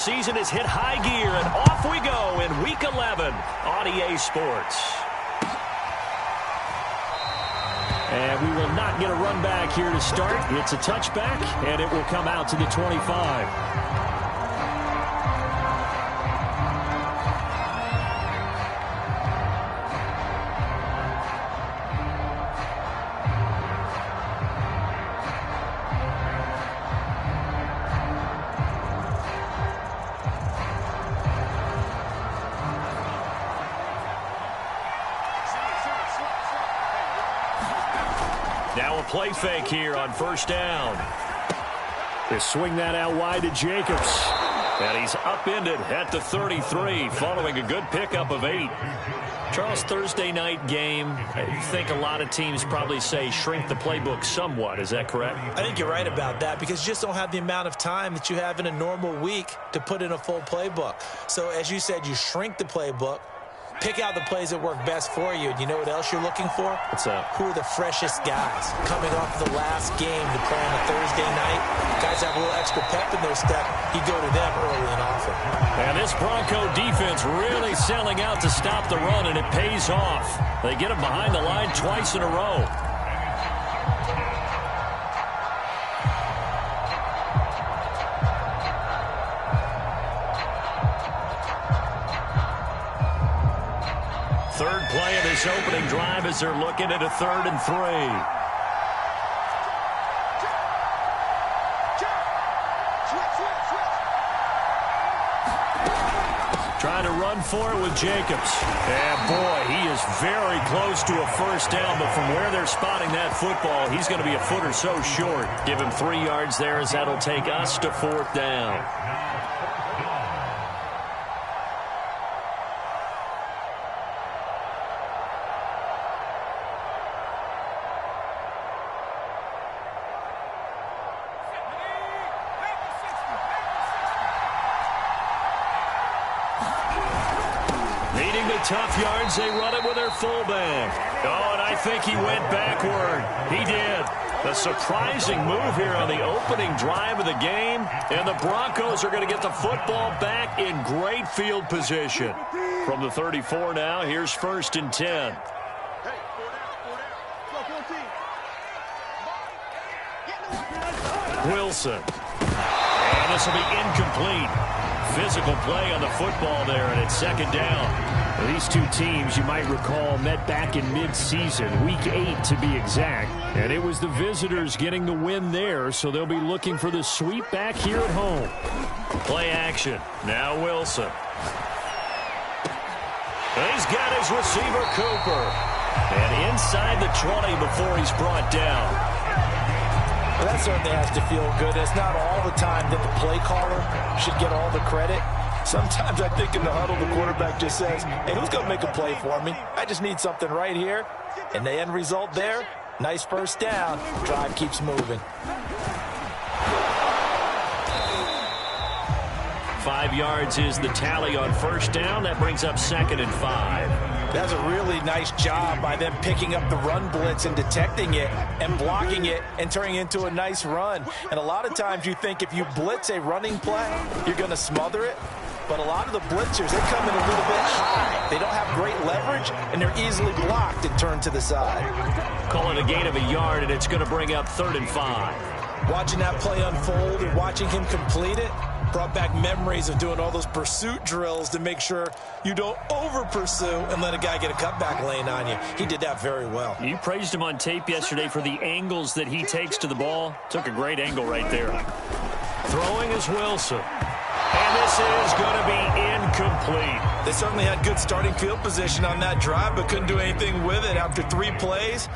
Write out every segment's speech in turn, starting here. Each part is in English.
Season has hit high gear, and off we go in Week 11 on EA Sports. And we will not get a run back here to start. It's a touchback, and it will come out to the 25. Now a play fake here on first down. They swing that out wide to Jacobs. And he's upended at the 33 following a good pickup of 8. Charles, Thursday night game, I think a lot of teams probably say shrink the playbook somewhat. Is that correct? I think you're right about that because you just don't have the amount of time that you have in a normal week to put in a full playbook. So as you said, you shrink the playbook. Pick out the plays that work best for you. And you know what else you're looking for? What's that? Who are the freshest guys coming off the last game to play on a Thursday night? Guys have a little extra pep in their step. You go to them early and often. And this Bronco defense really selling out to stop the run, and it pays off. They get him behind the line twice in a row. Third play of this opening drive as they're looking at a 3rd and 3. Trying to run for it with Jacobs. And boy, he is very close to a first down, but from where they're spotting that football, he's going to be a foot or so short. Give him 3 yards there as that'll take us to 4th down. Tough yards, they run it with their fullback. Oh, and I think he went backward. He did. A surprising move here on the opening drive of the game, and the Broncos are going to get the football back in great field position. From the 34 now, here's 1st and 10. Wilson. And this will be incomplete. Physical play on the football there, and it's 2nd down. These two teams, you might recall, met back in mid-season, Week 8 to be exact. And it was the visitors getting the win there, so they'll be looking for the sweep back here at home. Play action. Now Wilson. He's got his receiver, Cooper. And inside the 20 before he's brought down. Well, that certainly has to feel good. It's not all the time that the play caller should get all the credit. Sometimes I think in the huddle, the quarterback just says, hey, who's going to make a play for me? I just need something right here. And the end result there, nice first down. Drive keeps moving. 5 yards is the tally on first down. That brings up 2nd and 5. That's a really nice job by them picking up the run blitz and detecting it and blocking it and turning it into a nice run. And a lot of times you think if you blitz a running play, you're going to smother it. But a lot of the blitzers, they come in a little bit high. They don't have great leverage, and they're easily blocked and turned to the side. Call it a gain of a yard, and it's going to bring up 3rd and 5. Watching that play unfold and watching him complete it brought back memories of doing all those pursuit drills to make sure you don't over-pursue and let a guy get a cutback lane on you. He did that very well. You praised him on tape yesterday for the angles that he takes to the ball. Took a great angle right there. Throwing is Wilson. And this is going to be incomplete. They certainly had good starting field position on that drive, but couldn't do anything with it after 3 plays.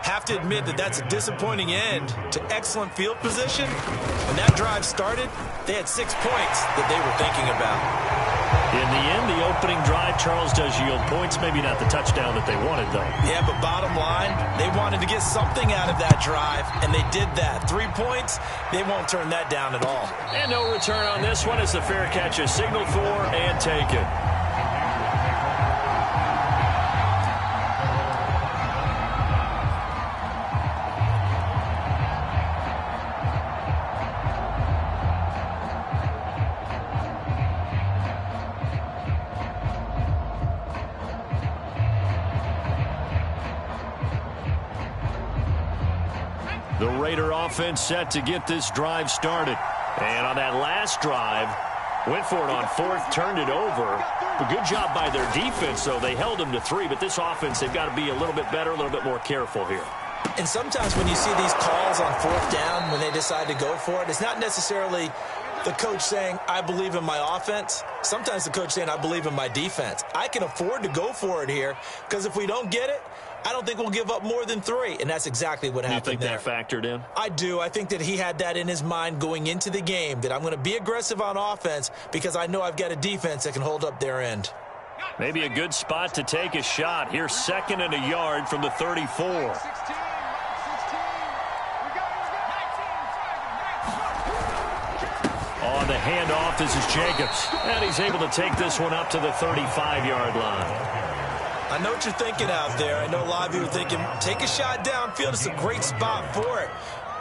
Have to admit that that's a disappointing end to excellent field position. When that drive started, they had 6 points that they were thinking about. In the end, the opening drive, Charles, does yield points. Maybe not the touchdown that they wanted, though. Yeah, but bottom line, they wanted to get something out of that drive, and they did that. 3 points, they won't turn that down at all. And no return on this one as the fair catch is signaled for and taken. The Raider offense set to get this drive started. And on that last drive, went for it on fourth, turned it over. A good job by their defense, though. They held them to 3, but this offense, they've got to be a little bit better, a little bit more careful here. And sometimes when you see these calls on fourth down, when they decide to go for it, it's not necessarily the coach saying, I believe in my offense. Sometimes the coach saying, I believe in my defense. I can afford to go for it here because if we don't get it, I don't think we'll give up more than 3, and that's exactly what happened there. You think that factored in? I do. I think that he had that in his mind going into the game, that I'm going to be aggressive on offense because I know I've got a defense that can hold up their end. Maybe a good spot to take a shot. Here's 2nd and a yard from the 34. On the handoff, this is Jacobs. And he's able to take this one up to the 35-yard line. I know what you're thinking out there. I know a lot of you are thinking, take a shot downfield. It's a great spot for it.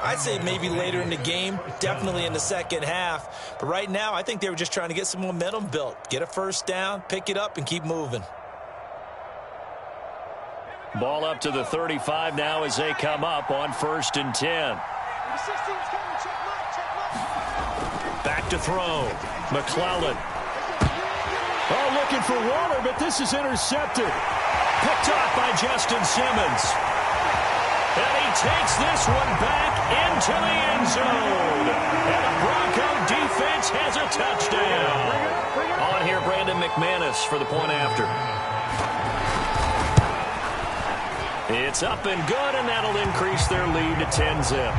I'd say maybe later in the game, definitely in the second half. But right now, I think they were just trying to get some momentum built. Get a first down, pick it up, and keep moving. Ball up to the 35 now as they come up on 1st and 10. Back to throw. McClellan. Oh, looking for Waller, but this is intercepted. Picked off by Justin Simmons. And he takes this one back into the end zone. And the Bronco defense has a touchdown. On here, Brandon McManus for the point after. It's up and good, and that'll increase their lead to 10-zip.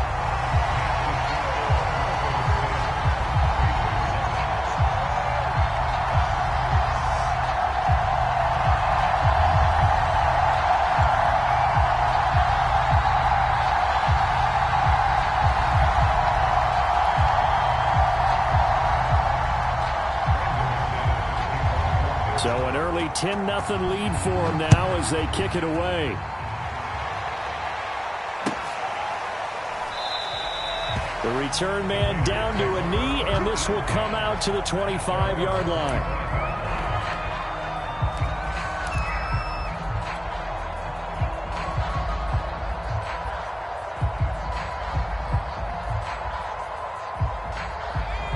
So an early 10-0 lead for them now as they kick it away. The return man down to a knee, and this will come out to the 25-yard line.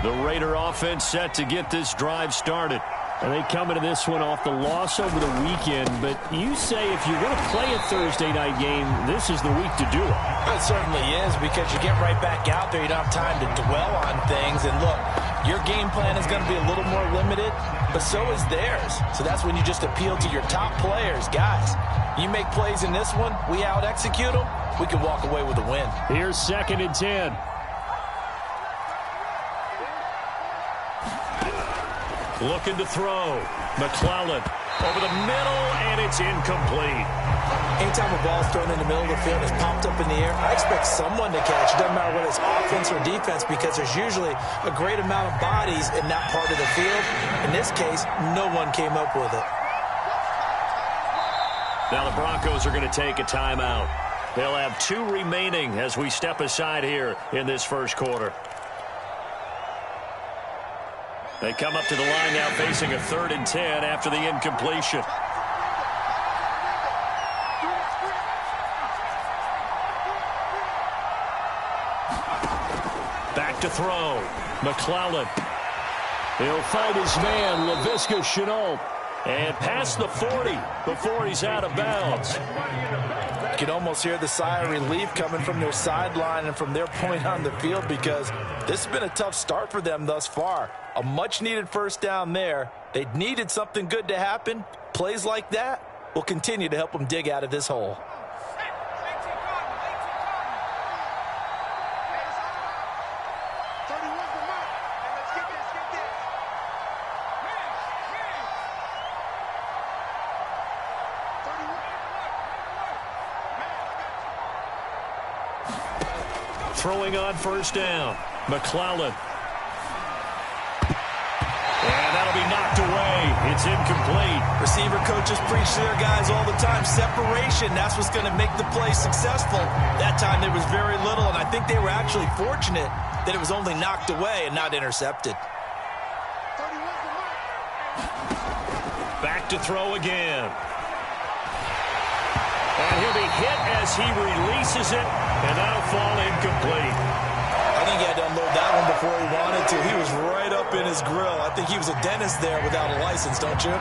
The Raider offense set to get this drive started. And they come into this one off the loss over the weekend. But you say if you're going to play a Thursday night game, this is the week to do it. It certainly is, because you get right back out there. You don't have time to dwell on things. And look, your game plan is going to be a little more limited, but so is theirs. So that's when you just appeal to your top players. Guys, you make plays in this one, we out-execute them, we can walk away with a win. Here's 2nd and 10. Looking to throw. McClellan over the middle, and it's incomplete. Anytime a ball's thrown in the middle of the field, it's popped up in the air, I expect someone to catch. It doesn't matter whether it's offense or defense, because there's usually a great amount of bodies in that part of the field. In this case, no one came up with it. Now the Broncos are going to take a timeout. They'll have 2 remaining as we step aside here in this first quarter. They come up to the line now facing a 3rd and 10 after the incompletion. Back to throw. McClellan. He'll fight his man, Laviska Shenault. And past the 40 before he's out of bounds. You can almost hear the sigh of relief coming from their sideline and from their point on the field, because this has been a tough start for them thus far. A much-needed first down there. They needed something good to happen. Plays like that will continue to help them dig out of this hole. Throwing on first down. McClellan. And that'll be knocked away. It's incomplete. Receiver coaches preach to their guys all the time. Separation, that's what's going to make the play successful. That time there was very little, and I think they were actually fortunate that it was only knocked away and not intercepted. Back to throw again. And he'll be hit as he releases it, and that'll fall incomplete. I think he had to unload that one before he wanted to. He was right up in his grill. I think he was a dentist there without a license, don't you?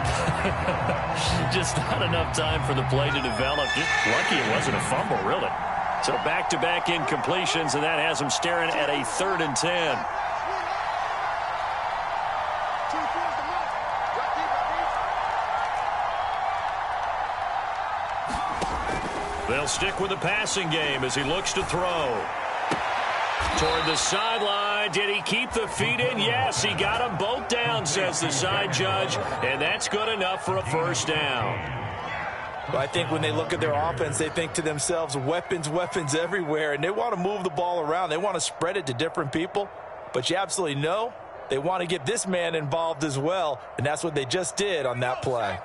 Just not enough time for the play to develop. Just lucky it wasn't a fumble, really. So back-to-back incompletions, and that has him staring at a 3rd and 10. They'll stick with the passing game as he looks to throw. Toward the sideline. Did he keep the feet in? Yes, he got them both down, says the side judge, and that's good enough for a 1st down. Well, I think when they look at their offense, they think to themselves, weapons, weapons everywhere, and they want to move the ball around. They want to spread it to different people, but you absolutely know they want to get this man involved as well, and that's what they just did on that play.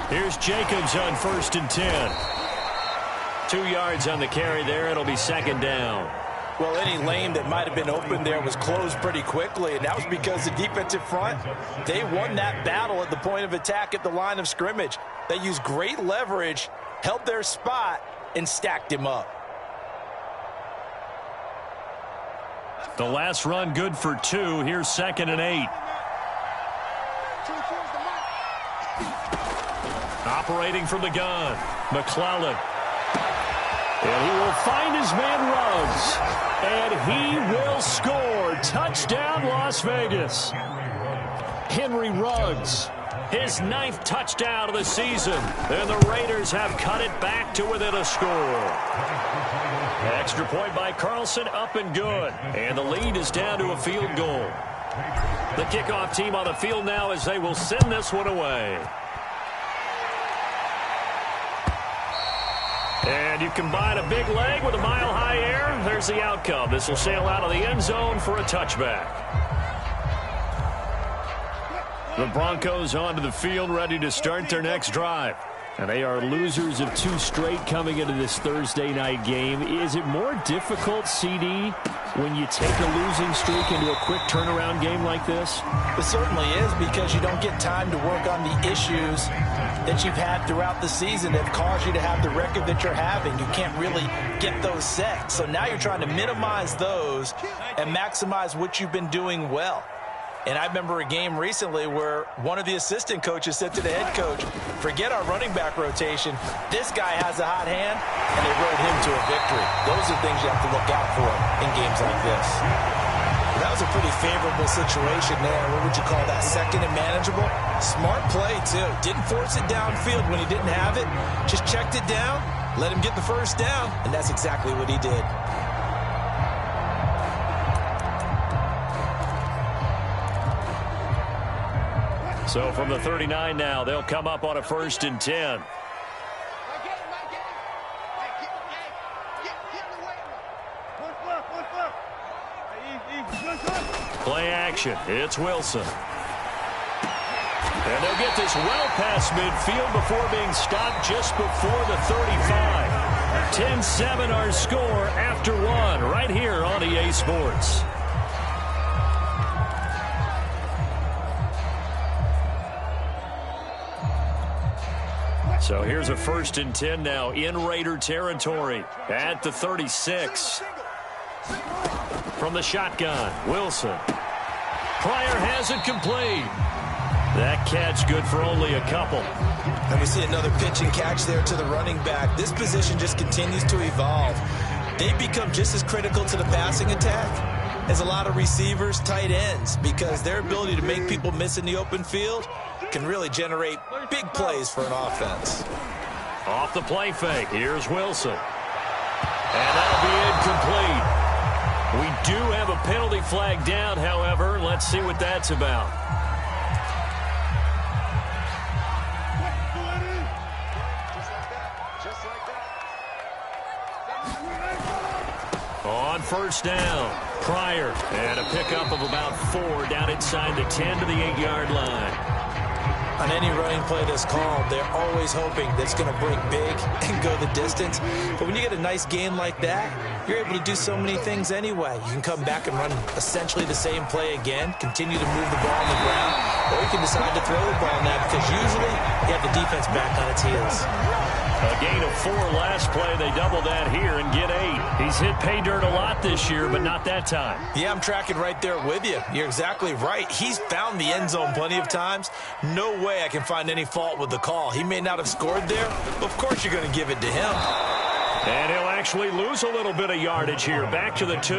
Here's Jacobs on 1st and 10. 2 yards on the carry there. It'll be 2nd down. Well, any lane that might have been open there was closed pretty quickly, and that was because the defensive front, they won that battle at the point of attack at the line of scrimmage. They used great leverage, held their spot, and stacked him up. The last run good for 2. Here's 2nd and 8. Operating from the gun, McClellan. And he will find his man Ruggs. And he will score. Touchdown, Las Vegas. Henry Ruggs, his 9th touchdown of the season. And the Raiders have cut it back to within a score. Extra point by Carlson, up and good. And the lead is down to a field goal. The kickoff team on the field now as they will send this one away. And you combine a big leg with a mile-high air, there's the outcome. This will sail out of the end zone for a touchback. The Broncos onto the field, ready to start their next drive. And they are losers of 2 straight coming into this Thursday night game. Is it more difficult, CD, when you take a losing streak into a quick turnaround game like this? It certainly is, because you don't get time to work on the issues that you've had throughout the season that have caused you to have the record that you're having. You can't really get those set. So now you're trying to minimize those and maximize what you've been doing well. And I remember a game recently where one of the assistant coaches said to the head coach, forget our running back rotation. This guy has a hot hand, and they rode him to a victory. Those are things you have to look out for in games like this. That was a pretty favorable situation there. What would you call that? 2nd and manageable? Smart play, too. Didn't force it downfield when he didn't have it. Just checked it down, let him get the 1st down, and that's exactly what he did. So from the 39 now, they'll come up on a 1st and 10. Play action. It's Wilson. And they'll get this well past midfield before being stopped just before the 35. 10-7 our score after 1 right here on EA Sports. So here's a 1st and 10 now in Raider territory at the 36. From the shotgun, Wilson. Pryor has it complete. That catch good for only a couple. And we see another pitch and catch there to the running back. This position just continues to evolve. They become just as critical to the passing attack as a lot of receivers, tight ends, because their ability to make people miss in the open field can really generate big plays for an offense. Off the play fake, here's Wilson. And that'll be incomplete. We do have a penalty flag down, however. Let's see what that's about. On 1st down, Pryor. And a pickup of about 4 down inside the 10 to the 8-yard line. On any running play that's called, they're always hoping that it's going to break big and go the distance. But when you get a nice gain like that, you're able to do so many things anyway. You can come back and run essentially the same play again, continue to move the ball on the ground, or you can decide to throw the ball now because usually you have the defense back on its heels. A gain of 4 last play. They double that here and get 8. He's hit pay dirt a lot this year, but not that time. Yeah, I'm tracking right there with you. You're exactly right. He's found the end zone plenty of times. No way I can find any fault with the call. He may not have scored there, but of course you're going to give it to him. And he'll actually lose a little bit of yardage here. Back to the 2.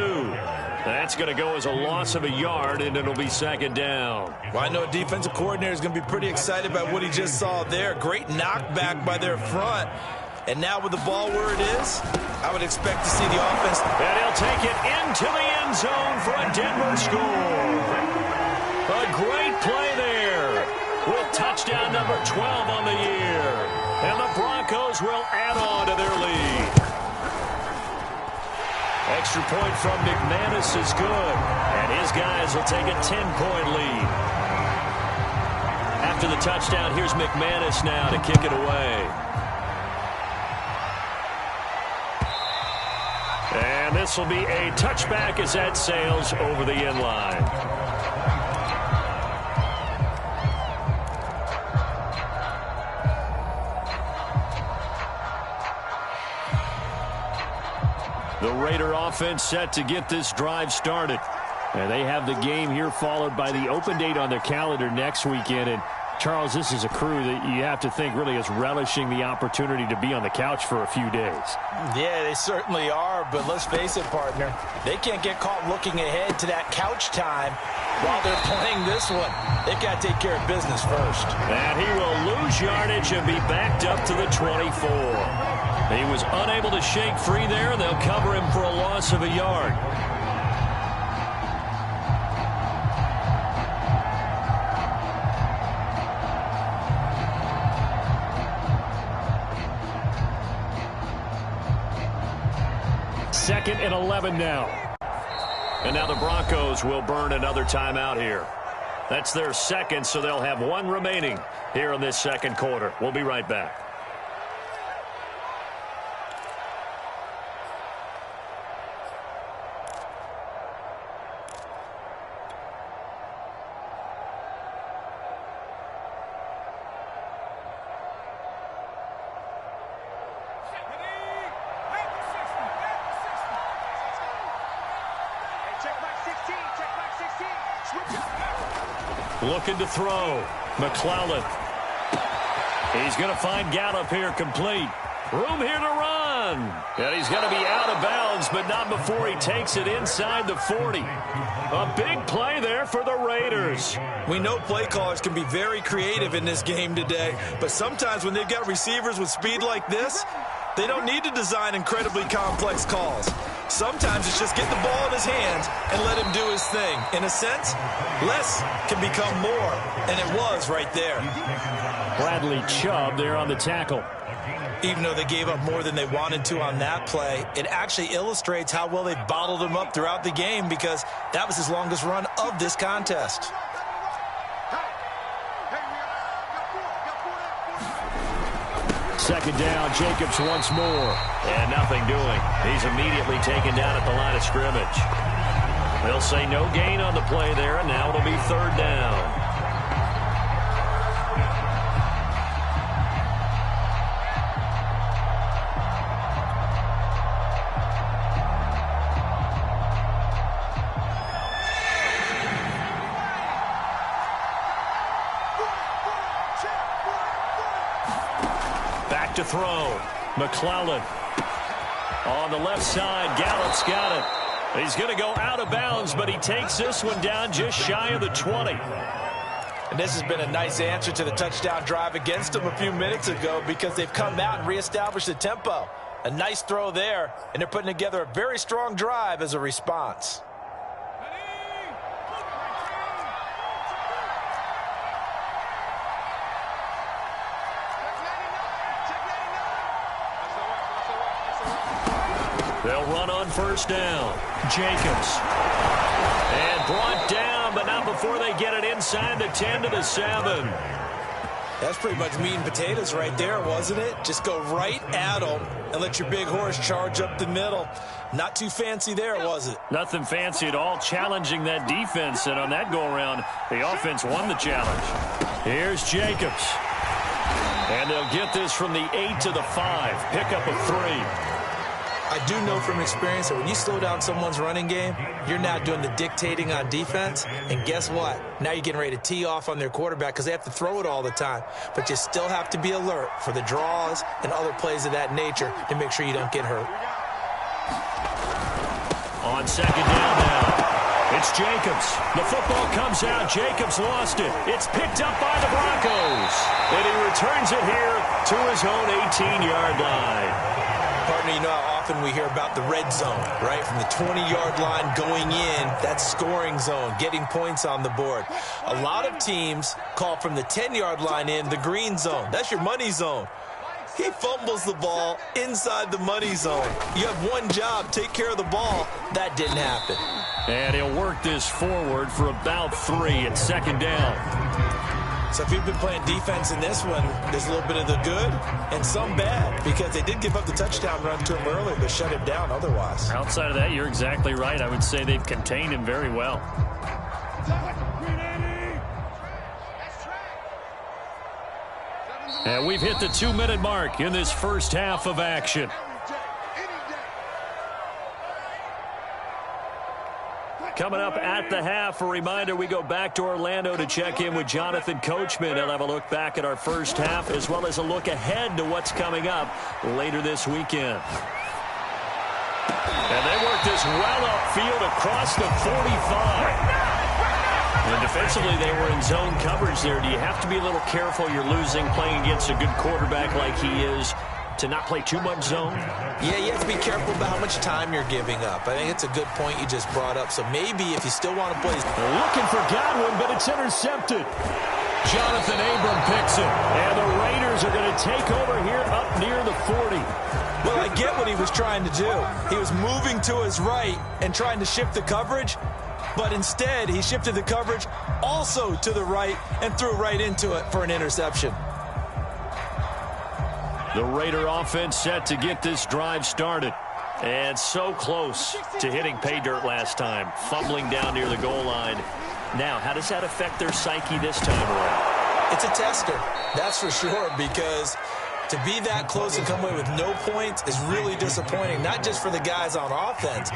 That's going to go as a loss of a yard, and it'll be second down. Well, I know a defensive coordinator is going to be pretty excited about what he just saw there. Great knockback by their front. And now with the ball where it is, I would expect to see the offense. And he'll take it into the end zone for a Denver score. A great play there with touchdown number 12 on the year. And the Broncos will add on to their lead. Extra point from McManus is good. And his guys will take a 10-point lead. After the touchdown, here's McManus now to kick it away. And this will be a touchback as that sails over the end line. The Raider offense set to get this drive started. And they have the game here followed by the open date on their calendar next weekend. And Charles, this is a crew that you have to think really is relishing the opportunity to be on the couch for a few days. Yeah, they certainly are, but let's face it, partner. They can't get caught looking ahead to that couch time while they're playing this one. They've got to take care of business first. And he will lose yardage and be backed up to the 24. He was unable to shake free there, and they'll cover him for a loss of a yard. Second and 11 now. And now the Broncos will burn another timeout here. That's their second, so they'll have 1 remaining here in this second quarter. We'll be right back. Looking to throw. McClellan. He's going to find Gallup here complete. Room here to run. And he's going to be out of bounds, but not before he takes it inside the 40. A big play there for the Raiders. We know play callers can be very creative in this game today, but sometimes when they've got receivers with speed like this, they don't need to design incredibly complex calls. Sometimes it's just get the ball in his hands and let him do his thing. In a sense, less can become more, and it was right there. Bradley Chubb there on the tackle. Even though they gave up more than they wanted to on that play, it actually illustrates how well they bottled him up throughout the game because that was his longest run of this contest. Second down, Jacobs once more. And nothing doing. He's immediately taken down at the line of scrimmage. They'll say no gain on the play there, and now it'll be third down. To throw. McClellan on the left side. Gallup's got it. He's going to go out of bounds, but he takes this one down just shy of the 20. And this has been a nice answer to the touchdown drive against them a few minutes ago because they've come out and reestablished the tempo. A nice throw there, and they're putting together a very strong drive as a response. They'll run on first down. Jacobs. And brought down, but not before they get it inside the 10 to the 7. That's pretty much meat and potatoes right there, wasn't it? Just go right at them and let your big horse charge up the middle. Not too fancy there, was it? Nothing fancy at all, challenging that defense, and on that go-around, the offense won the challenge. Here's Jacobs. And they'll get this from the 8 to the 5. Pickup of 3. I do know from experience that when you slow down someone's running game, you're now doing the dictating on defense. And guess what? Now you're getting ready to tee off on their quarterback because they have to throw it all the time. But you still have to be alert for the draws and other plays of that nature to make sure you don't get hurt. On second down now, it's Jacobs. The football comes out. Jacobs lost it. It's picked up by the Broncos. And he returns it here to his own 18-yard line. Partner, you know how often we hear about the red zone, right? From the 20-yard line going in, that's scoring zone, getting points on the board. A lot of teams call from the 10-yard line in the green zone. That's your money zone. He fumbles the ball inside the money zone. You have one job, take care of the ball. That didn't happen. And he'll work this forward for about 3 at second down. So if you've been playing defense in this one, there's a little bit of the good and some bad because they did give up the touchdown run to him earlier, but shut him down otherwise. Outside of that, you're exactly right. I would say they've contained him very well. And we've hit the 2-minute mark in this first half of action. Coming up at the half, a reminder, we go back to Orlando to check in with Jonathan Coachman. He'll have a look back at our first half as well as a look ahead to what's coming up later this weekend. And they work this well upfield across the 45. And defensively, they were in zone coverage there. Do you have to be a little careful? You're losing playing against a good quarterback like he is to not play too much zone? Yeah, you have to be careful about how much time you're giving up. I think it's a good point you just brought up. So maybe if you still want to play. They're looking for Godwin, but it's intercepted. Jonathan Abram picks it. And the Raiders are going to take over here up near the 40. Well, I get what he was trying to do. He was moving to his right and trying to shift the coverage. But instead, he shifted the coverage also to the right and threw right into it for an interception. The Raider offense set to get this drive started. And so close to hitting pay dirt last time. Fumbling down near the goal line. Now, how does that affect their psyche this time around? It's a tester, that's for sure, because to be that close and come away with no points is really disappointing, not just for the guys on offense,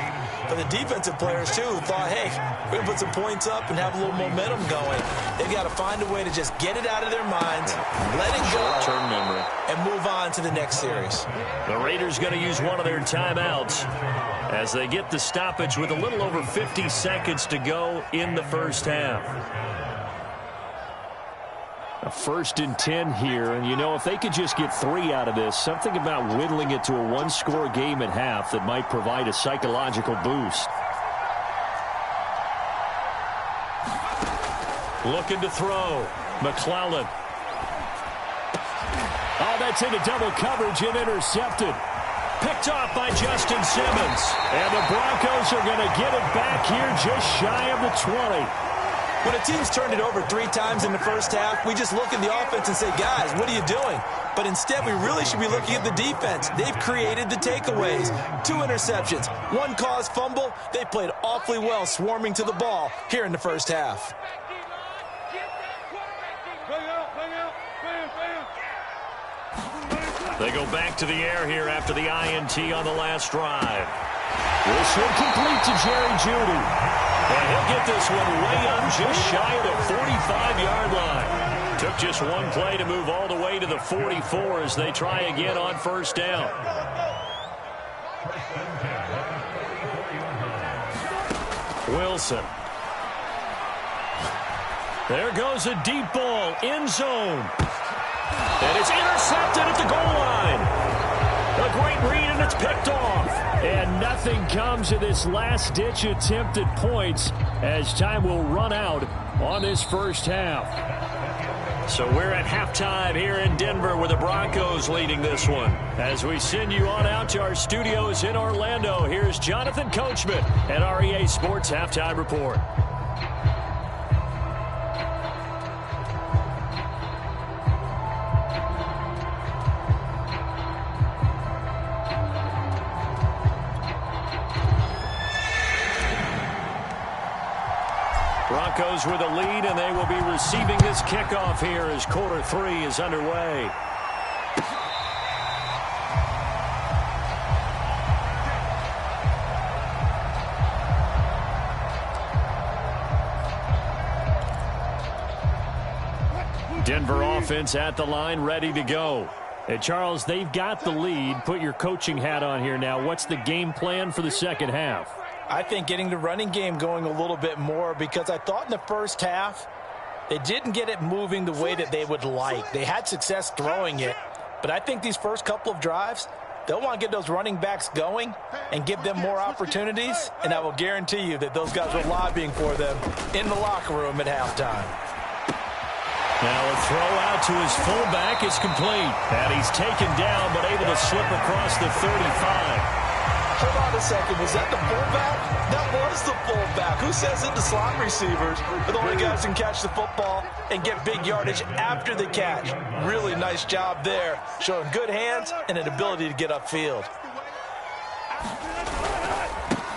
but the defensive players, too, who thought, hey, we're going to put some points up and have a little momentum going. They've got to find a way to just get it out of their minds, let it go, short-term memory, and move on to the next series. The Raiders going to use one of their timeouts as they get the stoppage with a little over 50 seconds to go in the first half. A 1st and 10 here, and you know, if they could just get 3 out of this, something about whittling it to a one-score game at half that might provide a psychological boost. Looking to throw. McClellan. Oh, that's into double coverage and intercepted. Picked off by Justin Simmons. And the Broncos are going to get it back here just shy of the 20. When a team's turned it over 3 times in the first half, we just look at the offense and say, guys, what are you doing? But instead, we really should be looking at the defense. They've created the takeaways. 2 interceptions, 1 caused fumble. They played awfully well swarming to the ball here in the first half. They go back to the air here after the INT on the last drive. This one complete to Jerry Jeudy. And he'll get this one way up just shy of the 45-yard line. Took just one play to move all the way to the 44 as they try again on first down. Wilson. There goes a deep ball, end zone. And it's intercepted at the goal line. A great read, and it's picked off. And nothing comes of this last-ditch attempt at points as time will run out on this first half. So we're at halftime here in Denver with the Broncos leading this one. As we send you on out to our studios in Orlando, here's Jonathan Coachman at REA Sports Halftime Report. Broncos with a lead, and they will be receiving this kickoff here as quarter 3 is underway. Denver offense at the line, ready to go. Hey, Charles, they've got the lead. Put your coaching hat on here now. What's the game plan for the second half? I think getting the running game going a little bit more, because I thought in the first half they didn't get it moving the way that they would like. They had success throwing it, but I think these first couple of drives, they'll want to get those running backs going and give them more opportunities, and I will guarantee you that those guys were lobbying for them in the locker room at halftime. Now a throw out to his fullback is complete. And he's taken down but able to slip across the 35. Hold on a second. Was that the fullback? That was the fullback. Who says it? The slot receivers are the only guys who can catch the football and get big yardage after the catch. Really nice job there, showing good hands and an ability to get upfield.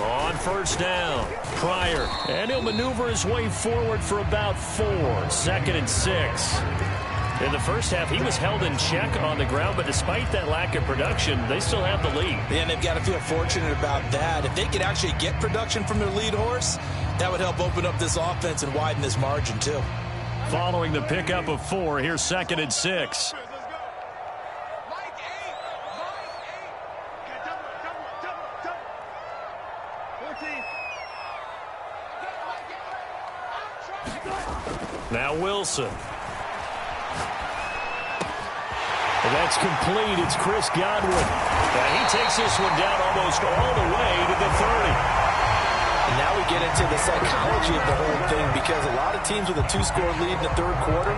On first down, Pryor, and he'll maneuver his way forward for about 4. 2nd and 6. In the first half, he was held in check on the ground, but despite that lack of production, they still have the lead. And they've got to feel fortunate about that. If they could actually get production from their lead horse, that would help open up this offense and widen this margin too. Following the pickup of 4, here's 2nd and 6. Now Wilson. And that's complete. It's Chris Godwin. And he takes this one down almost all the way to the 30. And now we get into the psychology of the whole thing, because a lot of teams with a 2-score lead in the third quarter,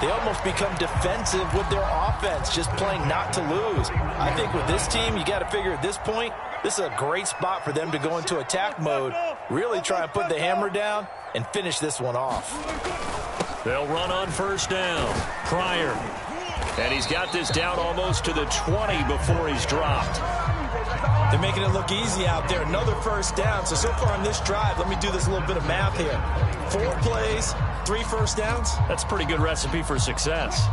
they almost become defensive with their offense, just playing not to lose. I think with this team, you got to figure at this point, this is a great spot for them to go into attack mode, really try and put the hammer down and finish this one off. They'll run on first down. Pryor. And he's got this down almost to the 20 before he's dropped. They're making it look easy out there. Another first down. So far on this drive, let me do this little bit of math here. 4 plays, 3 first downs. That's a pretty good recipe for success.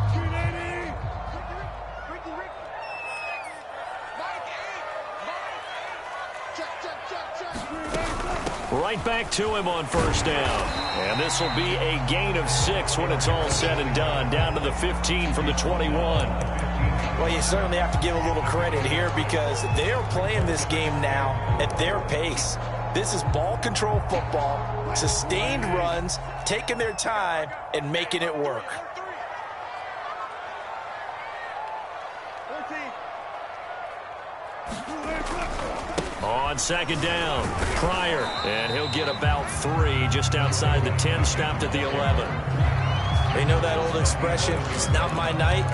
Right back to him on first down. And this will be a gain of 6 when it's all said and done. Down to the 15 from the 21. Well, you certainly have to give a little credit here, because they're playing this game now at their pace. This is ball control football, sustained runs, taking their time and making it work. On second down, Pryor, and he'll get about 3 just outside the 10, stopped at the 11. They know that old expression, it's not my night.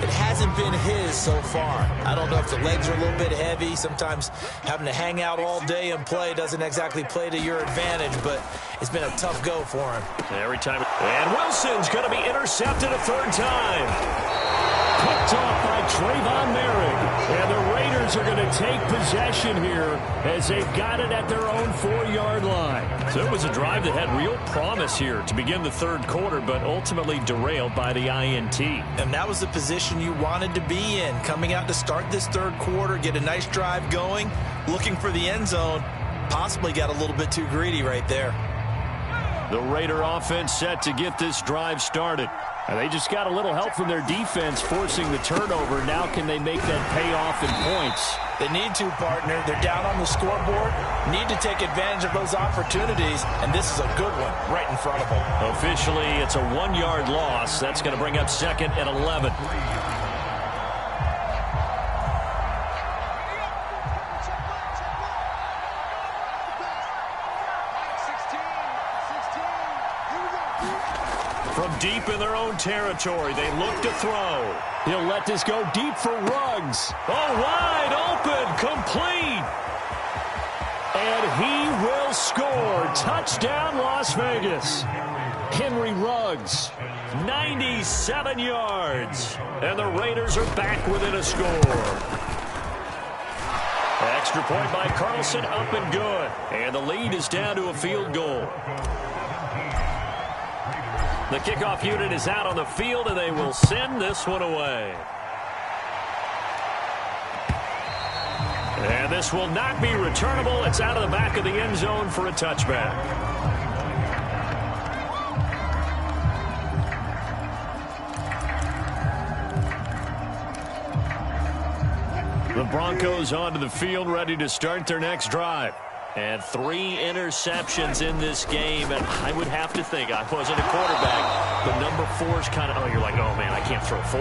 It hasn't been his so far. I don't know if the legs are a little bit heavy. Sometimes having to hang out all day and play doesn't exactly play to your advantage, but it's been a tough go for him. Every time. And Wilson's going to be intercepted a 3rd time. Picked off by Trayvon Merrick. And the Raiders are going to take possession here as they've got it at their own 4-yard line. So it was a drive that had real promise here to begin the third quarter, but ultimately derailed by the INT. And that was the position you wanted to be in, coming out to start this third quarter, get a nice drive going, looking for the end zone. Possibly got a little bit too greedy right there. The Raider offense set to get this drive started. And they just got a little help from their defense forcing the turnover. Now can they make that pay off in points? They need to, partner. They're down on the scoreboard. Need to take advantage of those opportunities, and this is a good one right in front of them. Officially, it's a 1-yard loss. That's going to bring up 2nd and 11. From deep in their own territory, they look to throw. He'll let this go deep for Ruggs. Oh, wide open, complete. And he will score. Touchdown, Las Vegas. Henry Ruggs, 97 yards. And the Raiders are back within a score. Extra point by Carlson, up and good. And the lead is down to a field goal. The kickoff unit is out on the field, and they will send this one away. And this will not be returnable. It's out of the back of the end zone for a touchback. The Broncos onto the field, ready to start their next drive. And 3 interceptions in this game, and I would have to think, I wasn't a quarterback, the number 4 is kind of, oh, you're like, oh, man, I can't throw 4.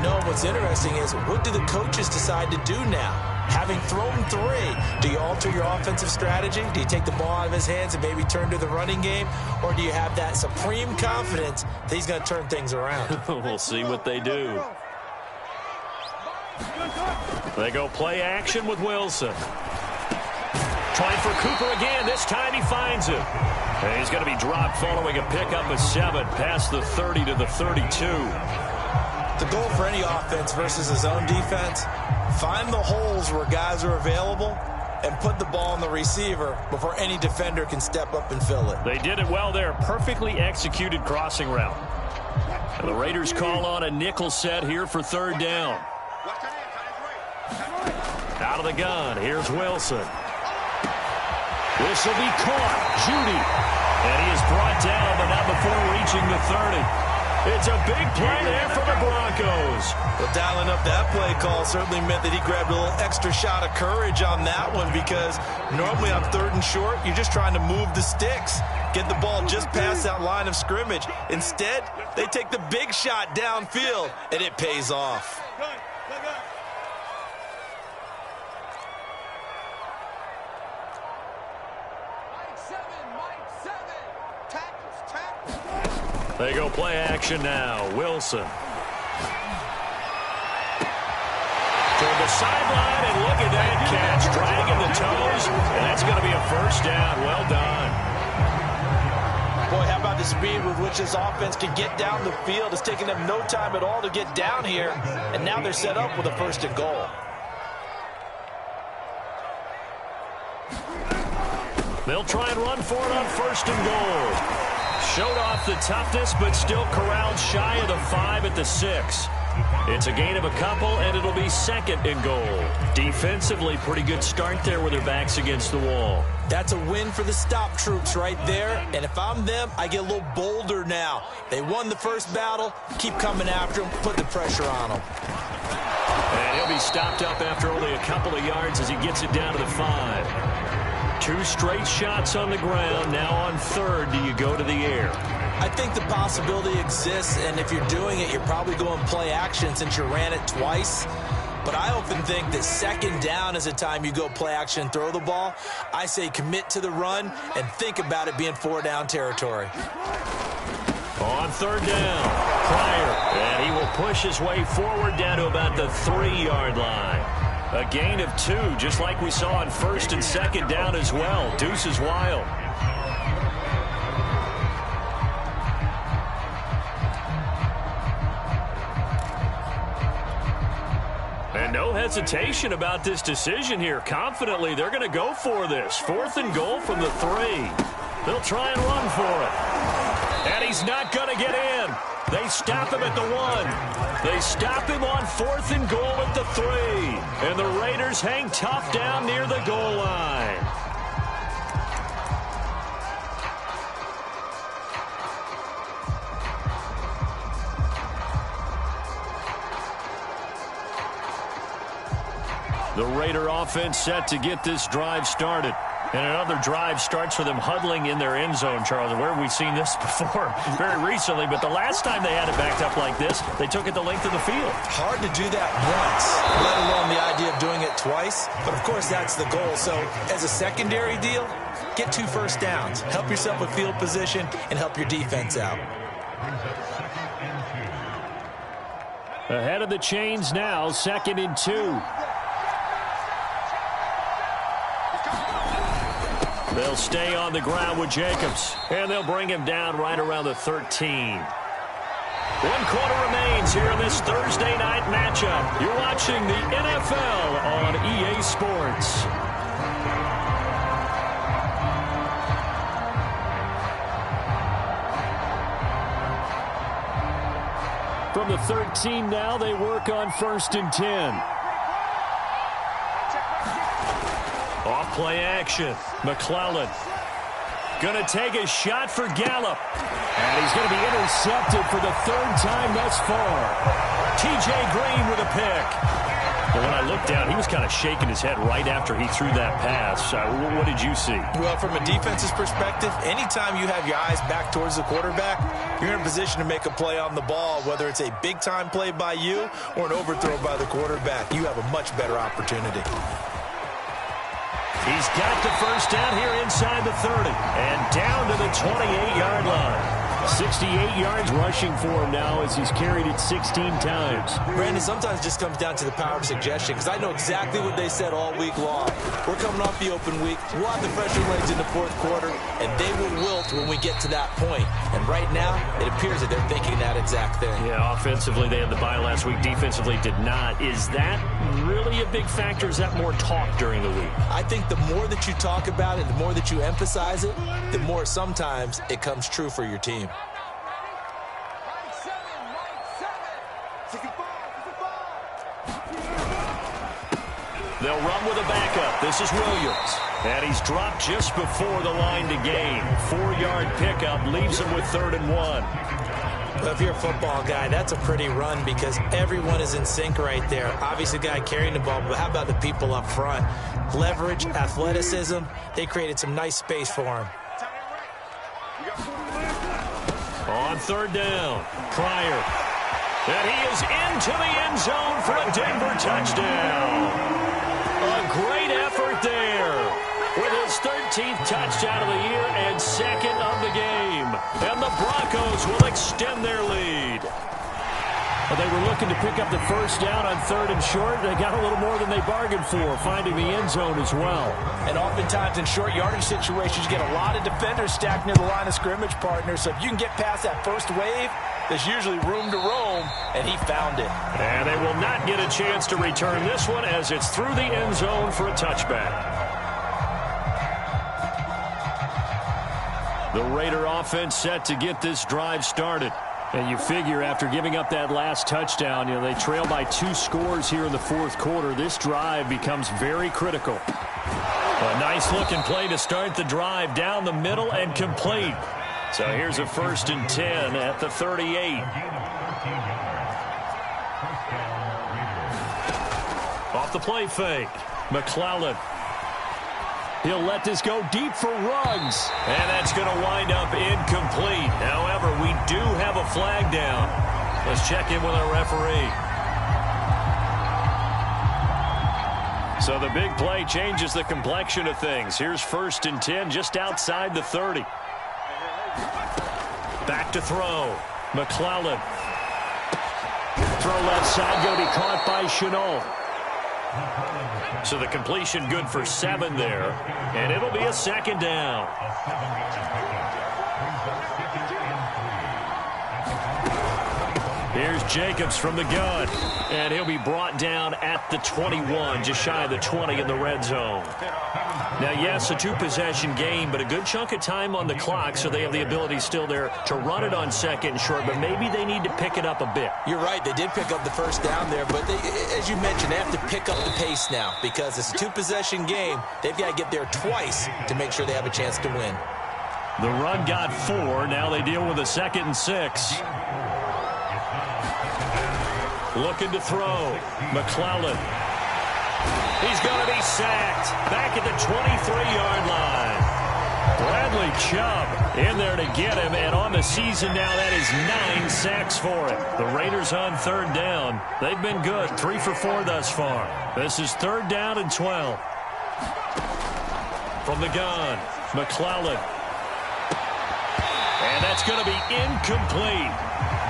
No, what's interesting is, what do the coaches decide to do now? Having thrown 3, do you alter your offensive strategy? Do you take the ball out of his hands and maybe turn to the running game? Or do you have that supreme confidence that he's going to turn things around? We'll see what they do. They go play action with Wilson. Trying for Cooper again. This time he finds him. And he's going to be dropped following a pickup of 7 past the 30 to the 32. The goal for any offense versus his own defense, find the holes where guys are available and put the ball on the receiver before any defender can step up and fill it. They did it well there. Perfectly executed crossing route. And the Raiders call on a nickel set here for 3rd down. Out of the gun. Here's Wilson. This will be caught. Judy. And he is brought down, but not before reaching the 30. It's a big play there for the Broncos. Well, dialing up that play call certainly meant that he grabbed a little extra shot of courage on that one, because normally on 3rd and short, you're just trying to move the sticks, get the ball just past that line of scrimmage. Instead, they take the big shot downfield, and it pays off. They go play action now. Wilson. To the sideline, and look at that catch. Dragging the toes, and that's going to be a 1st down. Well done. Boy, how about the speed with which this offense can get down the field? It's taking them no time at all to get down here, and now they're set up with a 1st and goal. They'll try and run for it on 1st and goal. Showed off the toughness, but still corralled shy of the 5 at the 6. It's a gain of a couple, and it'll be 2nd and goal. Defensively, pretty good start there with their backs against the wall. That's a win for the stop troops right there, and if I'm them, I get a little bolder now. They won the first battle, keep coming after them, put the pressure on them. And he'll be stopped up after only a couple of yards as he gets it down to the 5. 2 straight shots on the ground. Now on 3rd, do you go to the air? I think the possibility exists, and if you're doing it, you're probably going play action since you ran it twice. But I often think that 2nd down is a time you go play action and throw the ball. I say commit to the run and think about it being 4 down territory. On 3rd down, Pryor, and he will push his way forward down to about the 3-yard line. A gain of 2, just like we saw on 1st and 2nd down as well. Deuce is wild. And no hesitation about this decision here. Confidently, they're going to go for this. 4th and goal from the 3. They'll try and run for it. And he's not going to get in. They stop him at the 1. They stop him on 4th and goal at the 3. And the Raiders hang tough down near the goal line. The Raider offense set to get this drive started. And another drive starts with them huddling in their end zone, Charles. Where have we seen this before? Very recently, but the last time they had it backed up like this, they took it the length of the field. Hard to do that once, let alone the idea of doing it twice. But, of course, that's the goal. So, as a secondary deal, get 2 first downs. Help yourself with field position and help your defense out. Ahead of the chains now, 2nd and 2. They'll stay on the ground with Jacobs, and they'll bring him down right around the 13. 1 quarter remains here in this Thursday night matchup. You're watching the NFL on EA Sports. From the 13 now, they work on 1st and 10. Off play action. McClellan going to take a shot for Gallup. And he's going to be intercepted for the 3rd time thus far. T.J. Green with a pick. Well, when I looked down, he was kind of shaking his head right after he threw that pass. What did you see? Well, from a defense's perspective, anytime you have your eyes back towards the quarterback, you're in a position to make a play on the ball, whether it's a big-time play by you or an overthrow by the quarterback. You have a much better opportunity. He's got the first down here inside the 30 and down to the 28-yard line. 68 yards rushing for him now as he's carried it 16 times. Brandon, sometimes it just comes down to the power of suggestion, because I know exactly what they said all week long. We're coming off the open week. We'll have the fresher legs in the 4th quarter, and they will wilt when we get to that point. And right now, it appears that they're thinking that exact thing. Yeah, offensively, they had the bye last week. Defensively, did not. Is that really a big factor? Is that more talk during the week? I think the more that you talk about it, the more that you emphasize it, the more sometimes it comes true for your team. They'll run with a backup. This is Williams. And he's dropped just before the line to gain. 4-yard pickup leaves him with 3rd and 1. Well, if you're a football guy, that's a pretty run because everyone is in sync right there. Obviously, the guy carrying the ball, but how about the people up front? Leverage, athleticism, they created some nice space for him. On 3rd down, Pryor. And he is into the end zone for a Denver touchdown. A great effort there with his 13th touchdown of the year and 2nd of the game. And the Broncos will extend their lead. Well, they were looking to pick up the first down on 3rd and short. They got a little more than they bargained for, finding the end zone as well. And oftentimes in short yardage situations, you get a lot of defenders stacked near the line of scrimmage, partner. So if you can get past that first wave, there's usually room to roam, and he found it. And they will not get a chance to return this one as it's through the end zone for a touchback. The Raider offense set to get this drive started. And you figure after giving up that last touchdown, they trail by 2 scores here in the 4th quarter. This drive becomes very critical. A nice-looking play to start the drive down the middle and complete. So here's a 1st and 10 at the 38. Off the play fake. McClellan. He'll let this go deep for Ruggs. And that's going to wind up incomplete. However, we do have a flag down. Let's check in with our referee. So the big play changes the complexion of things. Here's 1st and 10 just outside the 30. Back to throw. McClellan. Throw left side, going to be caught by Shenault. So the completion good for 7 there, and it'll be a 2nd down. Here's Jacobs from the gun, and he'll be brought down at the 21, just shy of the 20 in the red zone. Now, yes, a 2-possession game, but a good chunk of time on the clock, so they have the ability still there to run it on 2nd and short, but maybe they need to pick it up a bit. You're right. They did pick up the first down there, but as you mentioned, they have to pick up the pace now because it's a 2-possession game. They've got to get there twice to make sure they have a chance to win. The run got 4. Now they deal with a 2nd and 6. Looking to throw. McClellan. He's going to be sacked. Back at the 23-yard line. Bradley Chubb in there to get him. And on the season now, that is 9 sacks for him. The Raiders on 3rd down. They've been good. 3 for 4 thus far. This is 3rd down and 12. From the gun, McClellan. And that's going to be incomplete.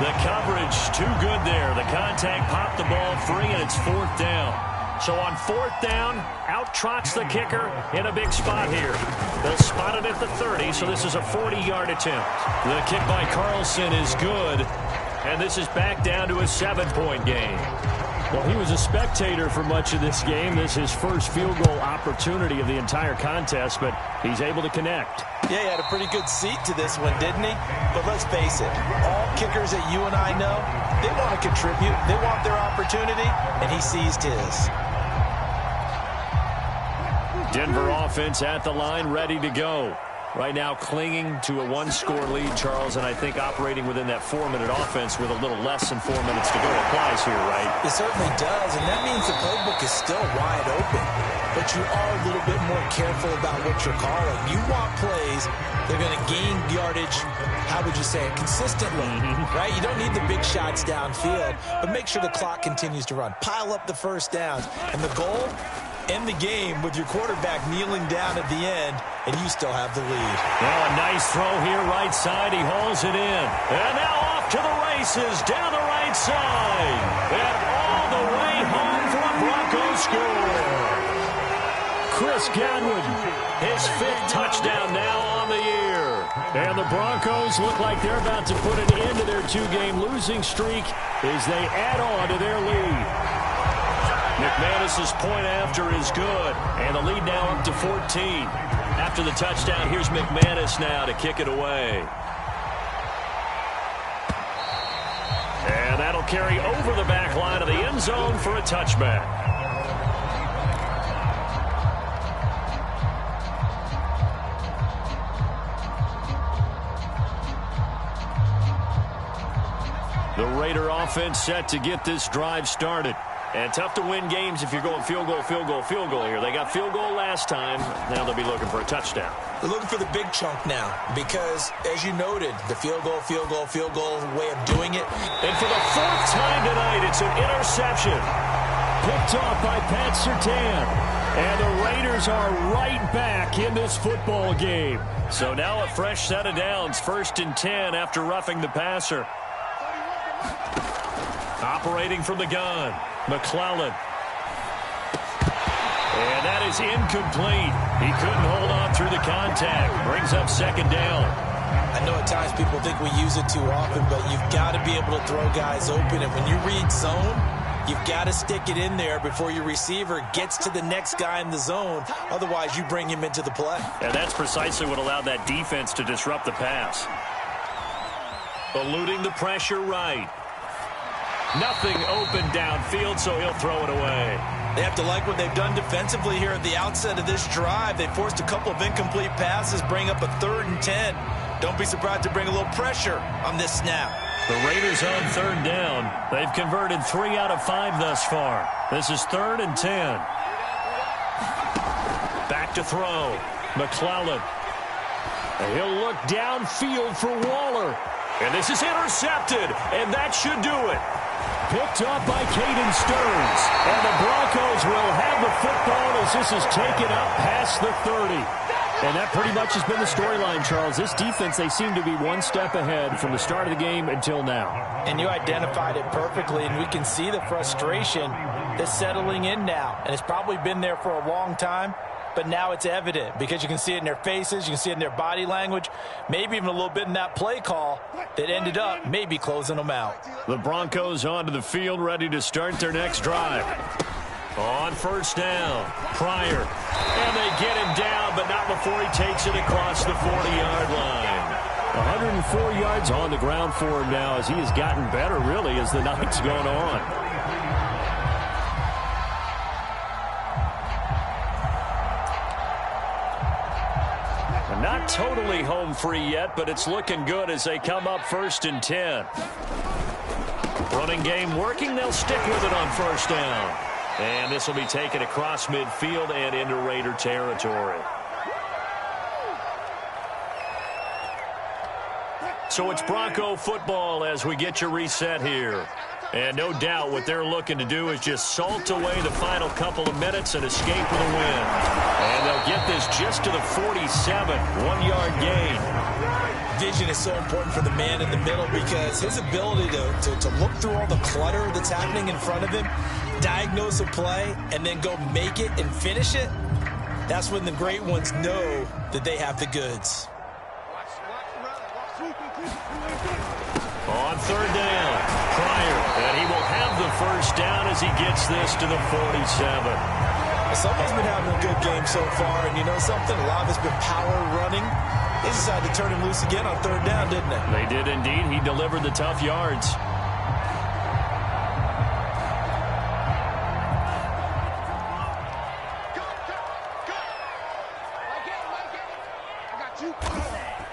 The coverage too good there. The contact popped the ball free, and it's 4th down. So on 4th down, out trots the kicker in a big spot here. They'll spot it at the 30, so this is a 40-yard attempt. The kick by Carlson is good. And this is back down to a 7-point game. Well, he was a spectator for much of this game. This is his first field goal opportunity of the entire contest, but he's able to connect. Yeah, he had a pretty good seat to this one, didn't he? But let's face it, all kickers that you and I know, they want to contribute. They want their opportunity, and he seized his. Denver offense at the line, ready to go. Right now clinging to a 1-score lead, Charles, and I think operating within that 4-minute offense with a little less than 4 minutes to go applies here, right? It certainly does, and that means the playbook is still wide open. But you are a little bit more careful about what you're calling. You want plays that are going to gain yardage, how would you say it, consistently, right? You don't need the big shots downfield, but make sure the clock continues to run. Pile up the first downs, and the goal, end the game with your quarterback kneeling down at the end, and you still have the lead. Well, a nice throw here, right side. He hauls it in. And now off to the races, down the right side. And all the way home for a Broncos score. Chris Godwin, his 5th touchdown now on the year. And the Broncos look like they're about to put an end to their 2-game losing streak as they add on to their lead. McManus's point after is good, and the lead now up to 14. After the touchdown, here's McManus now to kick it away. And that'll carry over the back line of the end zone for a touchback. The Raider offense set to get this drive started. And tough to win games if you're going field goal, field goal, field goal here. They got field goal last time. Now they'll be looking for a touchdown. They're looking for the big chunk now because, as you noted, the field goal, field goal, field goal way of doing it. And for the 4th time tonight, it's an interception. Picked off by Pat Surtain. And the Raiders are right back in this football game. So now a fresh set of downs. 1st and 10 after roughing the passer. Operating from the gun. McClellan. And that is incomplete. He couldn't hold on through the contact. Brings up 2nd down. I know at times people think we use it too often, but you've got to be able to throw guys open. And when you read zone, you've got to stick it in there before your receiver gets to the next guy in the zone. Otherwise, you bring him into the play. And that's precisely what allowed that defense to disrupt the pass. Eluding the pressure right. Nothing open downfield, so he'll throw it away. They have to like what they've done defensively here at the outset of this drive. They forced a couple of incomplete passes, bring up a 3rd and 10. Don't be surprised to bring a little pressure on this snap. The Raiders on 3rd down. They've converted 3 out of 5 thus far. This is 3rd and 10. Back to throw. McClellan. He'll look downfield for Waller. And this is intercepted, and that should do it. Picked up by Caden Stearns. And the Broncos will have the football as this is taken up past the 30. And that pretty much has been the storyline, Charles. This defense, they seem to be one step ahead from the start of the game until now. And you identified it perfectly, and we can see the frustration that's settling in now. And it's probably been there for a long time, but now it's evident because you can see it in their faces, you can see it in their body language, maybe even a little bit in that play call that ended up maybe closing them out. The Broncos onto the field, ready to start their next drive. On 1st down, Pryor. And they get him down, but not before he takes it across the 40-yard line. 104 yards on the ground for him now as he has gotten better, really, as the night's gone on. Not totally home free yet, but it's looking good as they come up 1st and 10. Running game working. They'll stick with it on 1st down. And this will be taken across midfield and into Raider territory. So it's Bronco football as we get your reset here. And no doubt what they're looking to do is just salt away the final couple of minutes and escape with a win. And they'll get this just to the 47, 1-yard gain. Vision is so important for the man in the middle because his ability to look through all the clutter that's happening in front of him, diagnose a play, and then go make it and finish it, that's when the great ones know that they have the goods. On third down, Pryor, and he will have the first down as he gets this to the 47. Someone's been having a good game so far, and you know something? A lot of it's been power running. They decided to turn him loose again on third down, didn't they? They did indeed. He delivered the tough yards.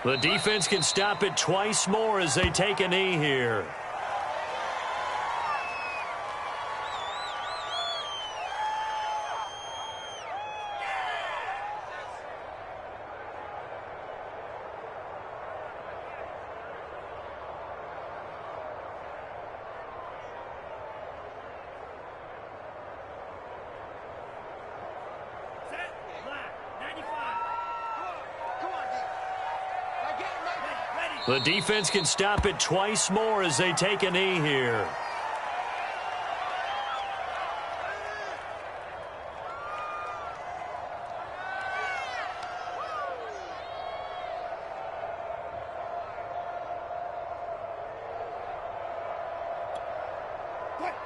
The defense can stop it twice more as they take a knee here. The defense can stop it twice more as they take a knee here.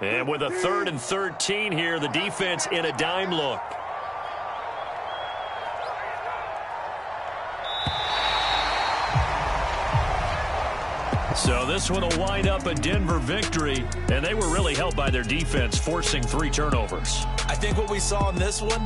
And with a 3rd and 13 here, the defense in a dime look. So this one will wind up a Denver victory, and they were really helped by their defense, forcing 3 turnovers. I think what we saw in this one